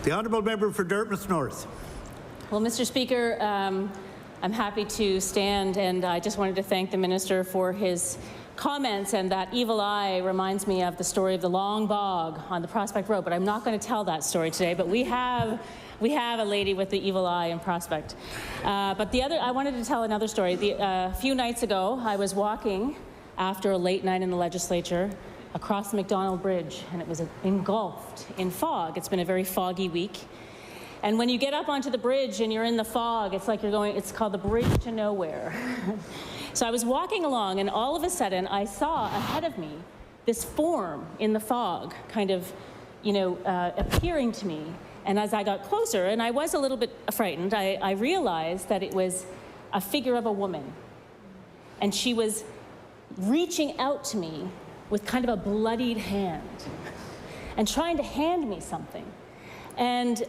The honourable member for Dartmouth North. Well, Mr. Speaker, I'm happy to stand, and I just wanted to thank the Minister for his comments, and that evil eye reminds me of the story of the long bog on the Prospect Road, but I'm not going to tell that story today, but we have a lady with the evil eye in Prospect. But I wanted to tell another story. A few nights ago, I was walking after a late night in the legislature across the Macdonald Bridge, and it was engulfed in fog. It's been a very foggy week. And when you get up onto the bridge and you're in the fog, it's like it's called the bridge to nowhere. So I was walking along, and all of a sudden I saw ahead of me this form in the fog, kind of, appearing to me. And as I got closer, and I was a little bit frightened, I realized that it was a figure of a woman. And she was reaching out to me with kind of a bloodied hand and trying to hand me something. And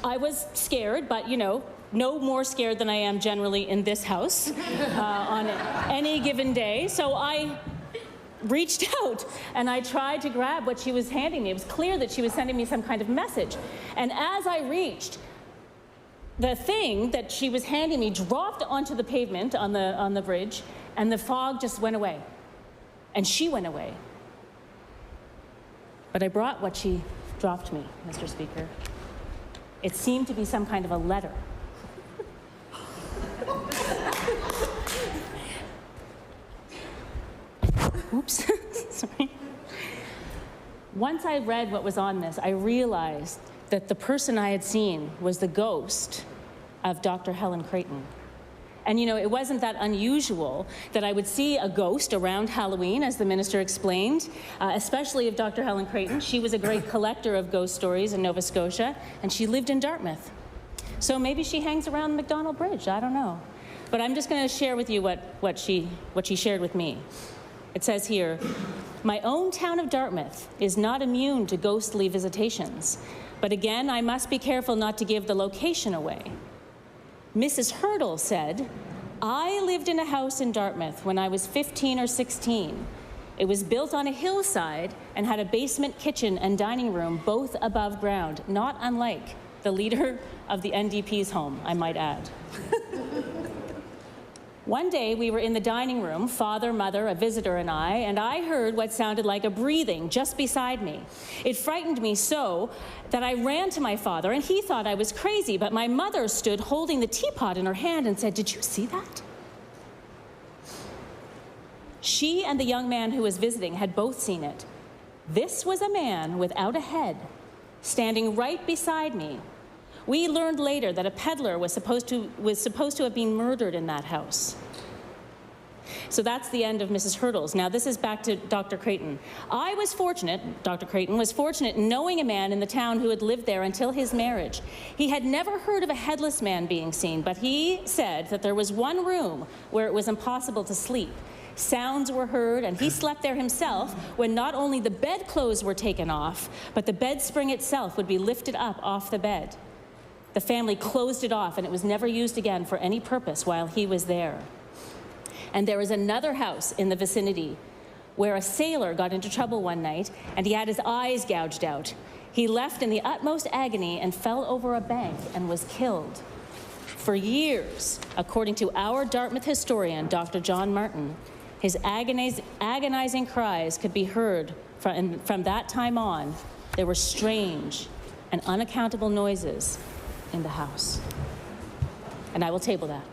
I was scared, but no more scared than I am generally in this house on any given day. So I reached out and I tried to grab what she was handing me. It was clear that she was sending me some kind of message. And as I reached, the thing that she was handing me dropped onto the pavement on the bridge, and the fog just went away. And she went away. But I brought what she dropped me, Mr. Speaker. It seemed to be some kind of a letter. Oops, sorry. Once I read what was on this, I realized that the person I had seen was the ghost of Dr. Helen Creighton. And it wasn't that unusual that I would see a ghost around Halloween, as the Minister explained, especially of Dr. Helen Creighton. She was a great collector of ghost stories in Nova Scotia, and she lived in Dartmouth. So maybe she hangs around the Macdonald Bridge, I don't know. But I'm just going to share with you what she shared with me. It says here, "My own town of Dartmouth is not immune to ghostly visitations, but again, I must be careful not to give the location away. Mrs. Hurdle said, I lived in a house in Dartmouth when I was 15 or 16. It was built on a hillside and had a basement kitchen and dining room, both above ground, not unlike the leader of the NDP's home, I might add. One day we were in the dining room, father, mother, a visitor, and I heard what sounded like a breathing just beside me. It frightened me so that I ran to my father, and he thought I was crazy, but my mother stood holding the teapot in her hand and said, "Did you see that?" She and the young man who was visiting had both seen it. This was a man without a head, standing right beside me. We learned later that a peddler was supposed to have been murdered in that house. So that's the end of Mrs. Hurdles. Now this is back to Dr. Creighton. Dr. Creighton was fortunate in knowing a man in the town who had lived there until his marriage. He had never heard of a headless man being seen, but he said that there was one room where it was impossible to sleep. Sounds were heard, and he slept there himself when not only the bedclothes were taken off, but the bed spring itself would be lifted up off the bed. The family closed it off, and it was never used again for any purpose while he was there. And there was another house in the vicinity where a sailor got into trouble one night, and he had his eyes gouged out. He left in the utmost agony and fell over a bank and was killed. For years, according to our Dartmouth historian, Dr. John Martin, his agonizing cries could be heard from that time on. There were strange and unaccountable noises in the house. And I will table that.